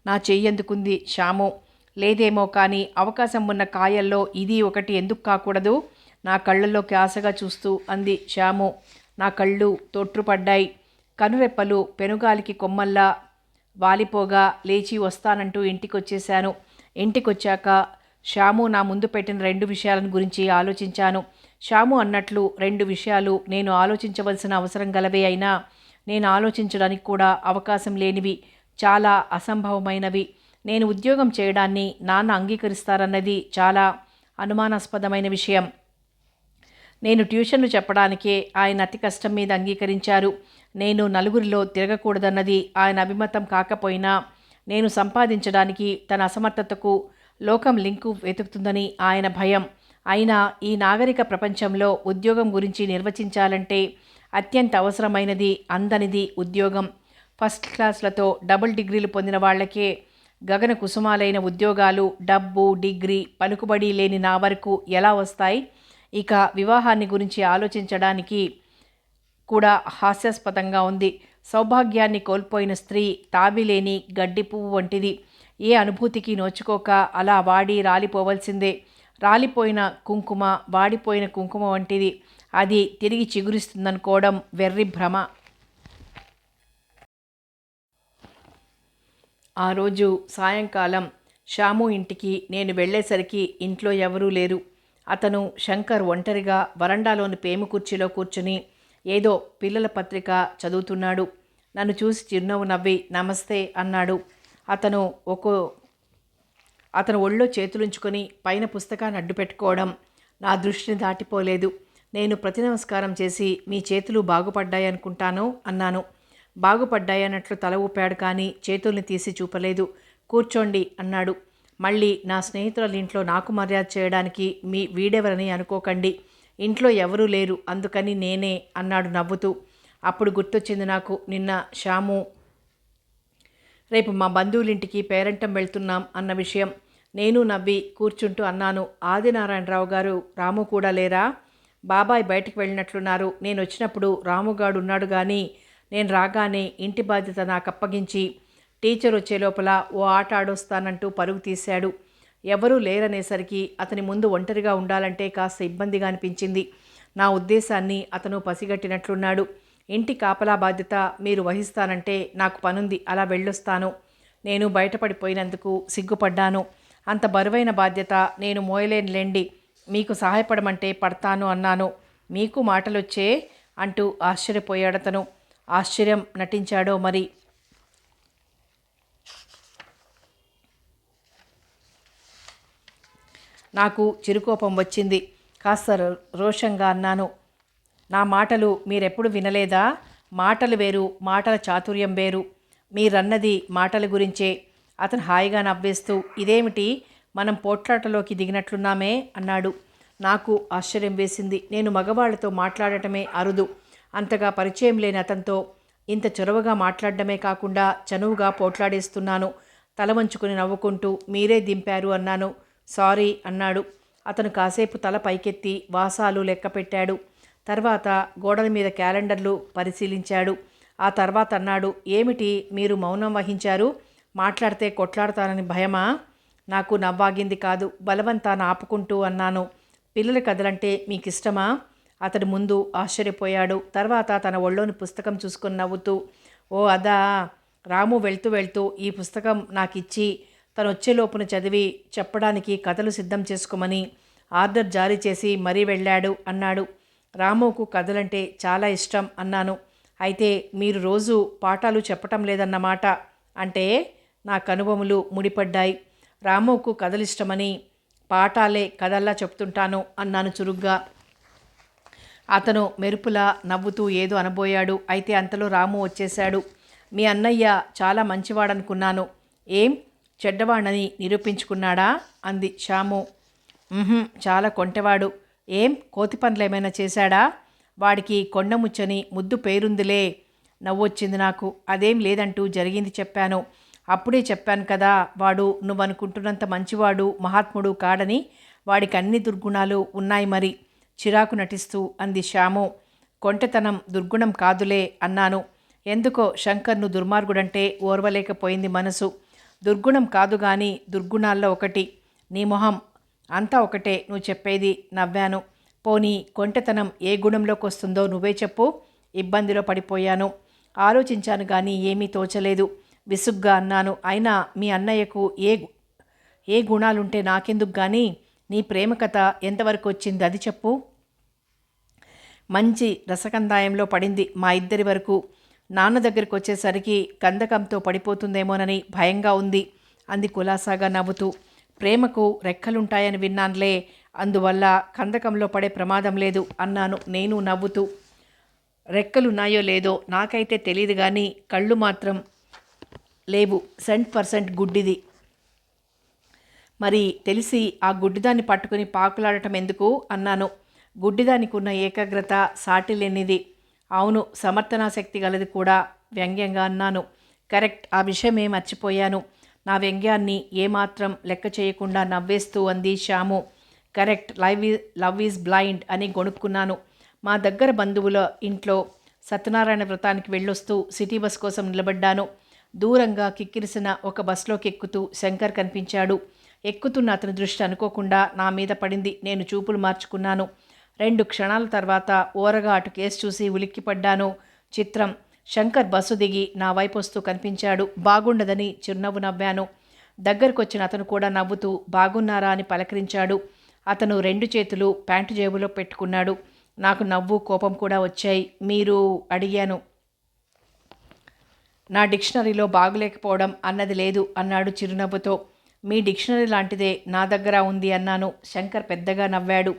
నా చెయ్యందుకుంది శ్యాము. లేదేమో కానీ అవకాశం ఉన్న కాయల్లో ఇది ఒకటి ఎందుకు కాకూడదు? నా కళ్ళల్లోకి ఆశగా చూస్తూ అంది శ్యాము. నా కళ్ళు తొట్రుపడ్డాయి. కనురెప్పలు పెనుగాలికి కొమ్మల్లా వాలిపోగా లేచి వస్తానంటూ ఇంటికొచ్చేశాను. ఇంటికొచ్చాక శ్యాము నా ముందు పెట్టిన 2 విషయాలను గురించి ఆలోచించాను. శ్యాము అన్నట్లు 2 విషయాలు నేను ఆలోచించవలసిన అవసరం గలవే అయినా నేను ఆలోచించడానికి కూడా అవకాశం లేనివి, చాలా అసంభవమైనవి. నేను ఉద్యోగం చేయడాన్ని నాన్న అంగీకరిస్తారన్నది చాలా అనుమానాస్పదమైన విషయం. నేను ట్యూషన్లు చెప్పడానికే ఆయన అతి కష్టం మీద అంగీకరించారు. నేను నలుగురిలో తిరగకూడదన్నది ఆయన అభిమతం కాకపోయినా నేను సంపాదించడానికి తన అసమర్థతకు లోకం లింకు వెతుకుతుందని ఆయన భయం. అయినా ఈ నాగరిక ప్రపంచంలో ఉద్యోగం గురించి నిర్వచించాలంటే అత్యంత అవసరమైనది, అందనిది ఉద్యోగం. ఫస్ట్ క్లాస్లతో డబుల్ డిగ్రీలు పొందిన వాళ్లకే గగన కుసుమాలైన ఉద్యోగాలు, డబ్బు, డిగ్రీ, పలుకుబడి లేని నా వరకు ఎలా వస్తాయి? ఇక వివాహాన్ని గురించి ఆలోచించడానికి కూడా హాస్యాస్పదంగా ఉంది. సౌభాగ్యాన్ని కోల్పోయిన స్త్రీ తాబిలేని గడ్డి పువ్వు వంటిది. ఏ అనుభూతికి నోచుకోక అలా వాడి రాలిపోవలసిందే. రాలిపోయిన కుంకుమ వాడిపోయిన కుంకుమ వంటిది. అది తిరిగి చిగురిస్తుందనుకోవడం వెర్రి భ్రమ. ఆ రోజు సాయంకాలం శ్యాము ఇంటికి నేను వెళ్ళేసరికి ఇంట్లో ఎవరూ లేరు. అతను శంకర్ ఒంటరిగా వరండాలోని పేము కుర్చీలో కూర్చుని ఏదో పిల్లల పత్రిక చదువుతున్నాడు. నన్ను చూసి చిరునవ్వు నవ్వి నమస్తే అన్నాడు. అతను ఒళ్ళో చేతులుంచుకొని పైన పుస్తకాన్ని అడ్డు పెట్టుకోవడం నా దృష్టిని దాటిపోలేదు. నేను ప్రతి నమస్కారం చేసి మీ చేతులు బాగుపడ్డాయనుకుంటాను అన్నాను. బాగుపడ్డాయన్నట్లు తల ఊపాడు, కానీ చేతుల్ని తీసి చూపలేదు. కూర్చోండి అన్నాడు. మళ్ళీ నా స్నేహితుల ఇంట్లో నాకు మర్యాద చేయడానికి వీడెవరని అనుకోకండి. ఇంట్లో ఎవరూ లేరు, అందుకని నేనే అన్నాడు నవ్వుతూ. అప్పుడు గుర్తొచ్చింది నాకు నిన్న శ్యాము రేపు మా బంధువులింటికి పేరంటం వెళ్తున్నాం అన్న విషయం. నేను నవ్వి కూర్చుంటూ అన్నాను, ఆదినారాయణరావు గారు, రాము కూడా లేరా? బాబాయ్ బయటకు వెళ్ళినట్లున్నారు. నేను వచ్చినప్పుడు రాముగాడు ఉన్నాడు, కానీ నేను రాగానే ఇంటి బాధ్యత నాకు అప్పగించి టీచర్ వచ్చే లోపల ఓ ఆట ఆడొస్తానంటూ పరుగు తీశాడు. ఎవరూ లేరనేసరికి అతని ముందు ఒంటరిగా ఉండాలంటే కాస్త ఇబ్బందిగా అనిపించింది. నా ఉద్దేశాన్ని అతను పసిగట్టినట్లున్నాడు. ఇంటి కాపలా బాధ్యత మీరు వహిస్తానంటే నాకు పనుంది, అలా వెళ్ళొస్తాను. నేను బయటపడిపోయినందుకు సిగ్గుపడ్డాను. అంత బరువైన బాధ్యత నేను మోయలేనులేండి, మీకు సహాయపడమంటే పడతాను అన్నాను. మీకు మాటలొచ్చే అంటూ ఆశ్చర్యపోయాడతను. ఆశ్చర్యం నటించాడో మరి. నాకు చిరుకోపం వచ్చింది. కాస్త రోషంగా అన్నాను, నా మాటలు మీరెప్పుడు వినలేదా? మాటలు వేరు, మాటల చాతుర్యం వేరు. మీరన్నది మాటల గురించే. అతను హాయిగా నవ్వేస్తూ, ఇదేమిటి మనం పోట్లాటలోకి దిగినట్లున్నామే అన్నాడు. నాకు ఆశ్చర్యం వేసింది. నేను మగవాళ్లతో మాట్లాడటమే అరుదు. అంతగా పరిచయం లేని అతనితో ఇంత చొరవగా మాట్లాడటమే కాకుండా చనువుగా పోట్లాడేస్తున్నాను. తల వంచుకుని నవ్వుకుంటూ, మీరే దింపారు అన్నాను. సారీ అన్నాడు. అతను కాసేపు తల పైకెత్తి వాసాలు లెక్క పెట్టాడు. తర్వాత గోడల మీద క్యాలెండర్లు పరిశీలించాడు. ఆ తర్వాత అన్నాడు, ఏమిటి మీరు మౌనం వహించారు? మాట్లాడితే కొట్లాడతానని భయమా? నాకు నవ్వాగింది కాదు, బలవంతాన ఆపుకుంటూ అన్నాను. పిల్లల కథలంటే మీకిష్టమా? అతడు ముందు ఆశ్చర్యపోయాడు. తర్వాత తన ఒళ్ళోని పుస్తకం చూసుకొని నవ్వుతూ, ఓ అదా, రాము వెళ్తూ వెళ్తూ ఈ పుస్తకం నాకిచ్చి తను వచ్చేలోపున చదివి చెప్పడానికి కథలు సిద్ధం చేసుకోమని ఆర్డర్ జారీ చేసి మరీ వెళ్ళాడు అన్నాడు. రాముకు కథలంటే చాలా ఇష్టం అన్నాను. అయితే మీరు రోజు పాఠాలు చెప్పటం లేదన్నమాట. అంటే నా కనుబొమలు ముడిపడ్డాయి. రాముకు కథలిష్టమని పాఠాలే కథల్లా చెప్తుంటాను అన్నాను చురుగ్గా. అతను మెరుపులా నవ్వుతూ ఏదో అనబోయాడు. అయితే అంతలో రాము వచ్చేశాడు. మీ అన్నయ్య చాలా మంచివాడనుకున్నాను, ఏం చెడ్డవాడని నిరూపించుకున్నాడా? అంది శ్యాము. చాలా కొంటెవాడు. ఏం కోతి పనులేమైనా చేశాడా? వాడికి కొండముచ్చని ముద్దు పేరుందిలే. నవ్వొచ్చింది నాకు. అదేం లేదంటూ జరిగింది చెప్పాను. అప్పుడే చెప్పాను కదా, వాడు నువ్వనుకుంటున్నంత మంచివాడు మహాత్ముడు కాడని. వాడికి అన్ని దుర్గుణాలు ఉన్నాయి మరి, చిరాకు నటిస్తూ అంది శ్యాము. కొంటెతనం దుర్గుణం కాదులే అన్నాను. ఎందుకో శంకర్ను దుర్మార్గుడంటే ఓర్వలేకపోయింది మనసు. దుర్గుణం కాదు గాని దుర్గుణాల్లో ఒకటి. నీ మొహం, అంతా ఒకటే నువ్వు చెప్పేది. నవ్వాను. పోనీ కొంటెతనం ఏ గుణంలోకి వస్తుందో నువ్వే చెప్పు. ఇబ్బందిలో పడిపోయాను. ఆలోచించాను కానీ ఏమీ తోచలేదు. విసుగ్గా అన్నాను. అయినా మీ అన్నయ్యకు ఏ గుణాలుంటే నాకెందుకు కానీ, నీ ప్రేమ కథ ఎంతవరకు వచ్చింది అది చెప్పు. మంచి రసకందాయంలో పడింది మా ఇద్దరి వరకు. నాన్న దగ్గరికి వచ్చేసరికి కందకంతో పడిపోతుందేమోనని భయంగా ఉంది అంది కులాసాగా నవ్వుతూ. ప్రేమకు రెక్కలుంటాయని విన్నానులే, అందువల్ల కందకంలో పడే ప్రమాదం లేదు అన్నాను నేను నవ్వుతూ. రెక్కలున్నాయో లేదో నాకైతే తెలియదు కానీ కళ్ళు మాత్రం లేవు. 100% గుడ్డిది. మరి తెలిసి ఆ గుడ్డిదాన్ని పట్టుకుని పాకులాడటం ఎందుకు అన్నాను. గుడ్డిదానికి ఉన్న ఏకాగ్రత సాటి లేనిది. అవును, సమర్థనాశక్తి గలది కూడా వ్యంగ్యంగా అన్నాను. కరెక్ట్, ఆ విషయమే మర్చిపోయాను. నా వ్యంగ్యాన్ని ఏమాత్రం లెక్క చేయకుండా నవ్వేస్తూ అంది Shyam. Correct, love is blind అని గొణుక్కున్నాను. మా దగ్గర బంధువుల ఇంట్లో సత్యనారాయణ వ్రతానికి వెళ్ళొస్తూ సిటీ బస్ కోసం నిలబడ్డాను. దూరంగా కిక్కిరిసిన ఒక బస్లోకి ఎక్కుతూ శంకర్ కనిపించాడు. ఎక్కుతున్న అతని దృష్టి అనుకోకుండా నా మీద పడింది. నేను చూపులు మార్చుకున్నాను. 2 క్షణాల తర్వాత ఓరగా అటు కేసు చూసి ఉలిక్కిపడ్డాను. చిత్రం, శంకర్ బస్సు దిగి నా వైపు వస్తూ కనిపించాడు. బాగుండదని చిరునవ్వు నవ్వాను. దగ్గరకొచ్చిన అతను కూడా నవ్వుతూ బాగున్నారా అని పలకరించాడు. అతను 2 చేతులు ప్యాంటు జేబులో పెట్టుకున్నాడు. నాకు నవ్వు కోపం కూడా వచ్చాయి. మీరు అడిగాను. నా డిక్షనరీలో బాగులేకపోవడం అన్నది లేదు అన్నాడు చిరునవ్వుతో. మీ డిక్షనరీ లాంటిదే నా దగ్గర ఉంది అన్నాను. శంకర్ పెద్దగా నవ్వాడు.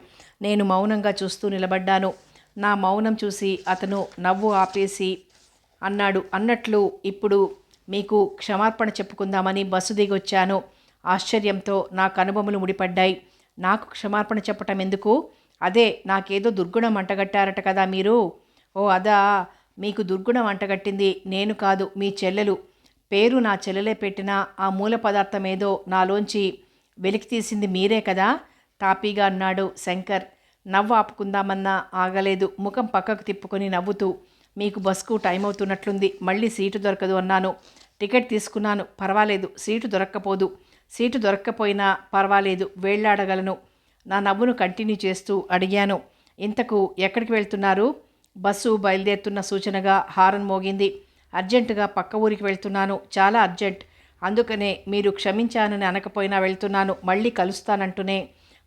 నేను మౌనంగా చూస్తూ నిలబడ్డాను. నా మౌనం చూసి అతను నవ్వు ఆపేసి అన్నాడు, అన్నట్లు ఇప్పుడు మీకు క్షమార్పణ చెప్పుకుందామని బస్సు దిగొచ్చాను. ఆశ్చర్యంతో నా కనుబొమలు ముడిపడ్డాయి. నాకు క్షమార్పణ చెప్పటం ఎందుకు? అదే, నాకేదో దుర్గుణం అంటగట్టారట కదా మీరు. ఓ అదా, మీకు దుర్గుణం అంటగట్టింది నేను కాదు, మీ చెల్లెలు. పేరు నా చెల్లెలే పెట్టినా ఆ మూల పదార్థం ఏదో నాలోంచి వెలికి తీసింది మీరే కదా తాపీగా అన్నాడు శంకర్. నవ్వు ఆపుకుందామన్నా ఆగలేదు. ముఖం పక్కకు తిప్పుకొని నవ్వుతూ, మీకు బస్కు టైం అవుతున్నట్లుంది, మళ్ళీ సీటు దొరకదు అన్నాను. టికెట్ తీసుకున్నాను, పర్వాలేదు. సీటు దొరక్కపోదు. సీటు దొరక్కపోయినా పర్వాలేదు, వేళ్లాడగలను. నా నవ్వును కంటిన్యూ చేస్తూ అడిగాను, ఇంతకు ఎక్కడికి వెళ్తున్నారు? బస్సు బయలుదేరుతున్న సూచనగా హారన్ మోగింది. అర్జెంటుగా పక్క ఊరికి వెళ్తున్నాను, చాలా అర్జెంట్. అందుకనే మీరు క్షమించానని అనకపోయినా వెళ్తున్నాను, మళ్ళీ కలుస్తానంటూనే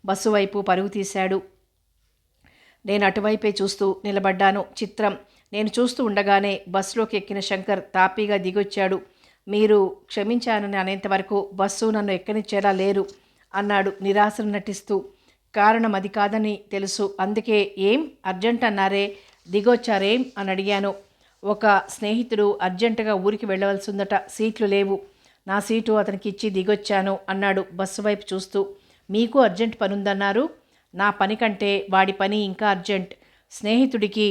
బస్సు వైపు పరుగు తీశాడు. నేను అటువైపే చూస్తూ నిలబడ్డాను. చిత్రం, నేను చూస్తూ ఉండగానే బస్సులోకి ఎక్కిన శంకర్ తాపీగా దిగొచ్చాడు. మీరు క్షమించానని అనేంతవరకు బస్సు నన్ను ఎక్కనిచ్చేలా లేరు అన్నాడు నిరాశను నటిస్తూ. కారణం అది కాదని తెలుసు, అందుకే. ఏం అర్జెంట్ అన్నారే, దిగొచ్చారేం అని అడిగాను. ఒక స్నేహితుడు అర్జెంటుగా ఊరికి వెళ్ళవలసిందట, సీట్లు లేవు. నా సీటు అతనికి ఇచ్చి దిగొచ్చాను అన్నాడు బస్సు వైపు చూస్తూ. మీకు అర్జెంట్ పనుందన్నారు. నా పని కంటే వాడి పని ఇంకా అర్జెంట్. స్నేహితుడికి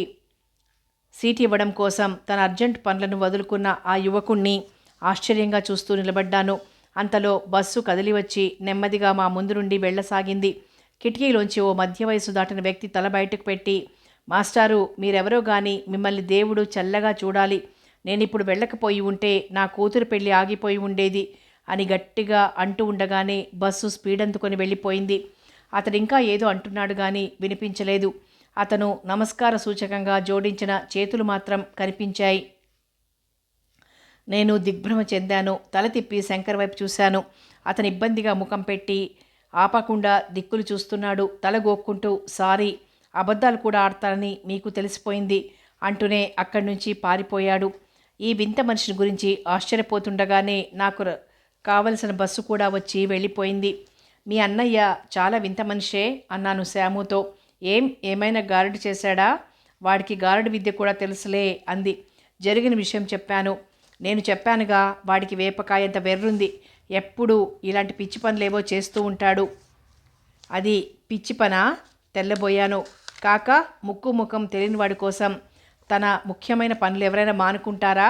సీట్ ఇవ్వడం కోసం తన అర్జెంట్ పనులను వదులుకున్న ఆ యువకుణ్ణి ఆశ్చర్యంగా చూస్తూ నిలబడ్డాను. అంతలో బస్సు కదిలి వచ్చి నెమ్మదిగా మా ముందు నుండి వెళ్ళసాగింది. కిటికీలోంచి ఓ మధ్య వయసు దాటిన వ్యక్తి తల బయటకు పెట్టి, మాస్టారు, మీరెవరో గాని మిమ్మల్ని దేవుడు చల్లగా చూడాలి. నేనిప్పుడు వెళ్ళకపోయి ఉంటే నా కూతురు పెళ్లి ఆగిపోయి ఉండేది అని గట్టిగా అంటూ ఉండగానే బస్సు స్పీడ్ అందుకొని వెళ్ళిపోయింది. అతడు ఇంకా ఏదో అంటున్నాడు కానీ వినిపించలేదు. అతను నమస్కార సూచకంగా జోడించిన చేతులు మాత్రం కనిపించాయి. నేను దిగ్భ్రమ చెందాను. తల తిప్పి శంకర్ వైపు చూశాను. అతను ఇబ్బందిగా ముఖం పెట్టి ఆపకుండా దిక్కులు చూస్తున్నాడు. తల గోక్కుంటూ, సారీ, అబద్ధాలు కూడా ఆడతానని మీకు తెలిసిపోయింది అంటూనే అక్కడి నుంచి పారిపోయాడు. ఈ వింత మనిషిని గురించి ఆశ్చర్యపోతుండగానే నాకు కావలసిన బస్సు కూడా వచ్చి వెళ్ళిపోయింది. మీ అన్నయ్య చాలా వింత మనిషే అన్నాను శ్యాముతో. ఏమైనా గారడి చేశాడా? వాడికి గారడి విద్య కూడా తెలుసులే అంది. జరిగిన విషయం చెప్పాను. నేను చెప్పానుగా, వాడికి వేపకాయంత వెర్రుంది. ఎప్పుడూ ఇలాంటి పిచ్చి పనులేవో చేస్తూ ఉంటాడు. అది పిచ్చి పనా? తెల్లబోయాను. కాక ముక్కు ముఖం తెలియని వాడి కోసం తన ముఖ్యమైన పనులు ఎవరైనా మానుకుంటారా?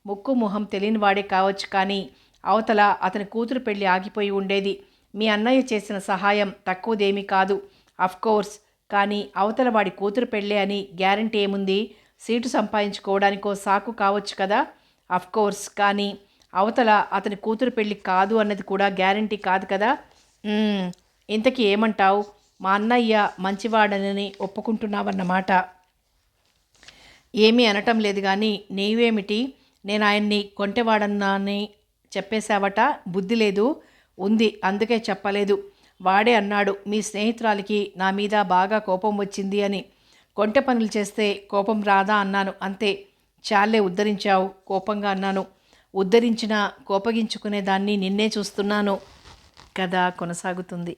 ముక్కు ముఖం తెలియని వాడే కావచ్చు, కానీ అవతల అతని కూతురు పెళ్లి ఆగిపోయి ఉండేది. మీ అన్నయ్య చేసిన సహాయం తక్కువదేమీ కాదు, అఫ్కోర్స్. కానీ అవతల వాడి కూతురు పెళ్ళే అని గ్యారంటీ ఏముంది? సీటు సంపాదించుకోవడానికో సాకు కావచ్చు కదా. అఫ్కోర్స్, కానీ అవతల అతని కూతురు పెళ్ళి కాదు అన్నది కూడా గ్యారంటీ కాదు కదా. ఇంతకీ ఏమంటావు? మా అన్నయ్య మంచివాడనని ఒప్పుకుంటున్నావన్నమాట. ఏమీ అనటం లేదు కానీ నీవేమిటి? నేను ఆయన్ని కొంటెవాడన్నాని చెప్పేశావట. బుద్ధి లేదు. ఉంది, అందుకే చెప్పలేదు. వాడే అన్నాడు మీ స్నేహితురాలికి నా మీద బాగా కోపం వచ్చింది అని. కొంటె పనులు చేస్తే కోపం రాదా అన్నాను. అంతే. చాలే ఉద్ధరించావు కోపంగా అన్నాను. ఉద్ధరించిన కోపగించుకునే దాన్ని నిన్నే చూస్తున్నాను. కథ కొనసాగుతుంది.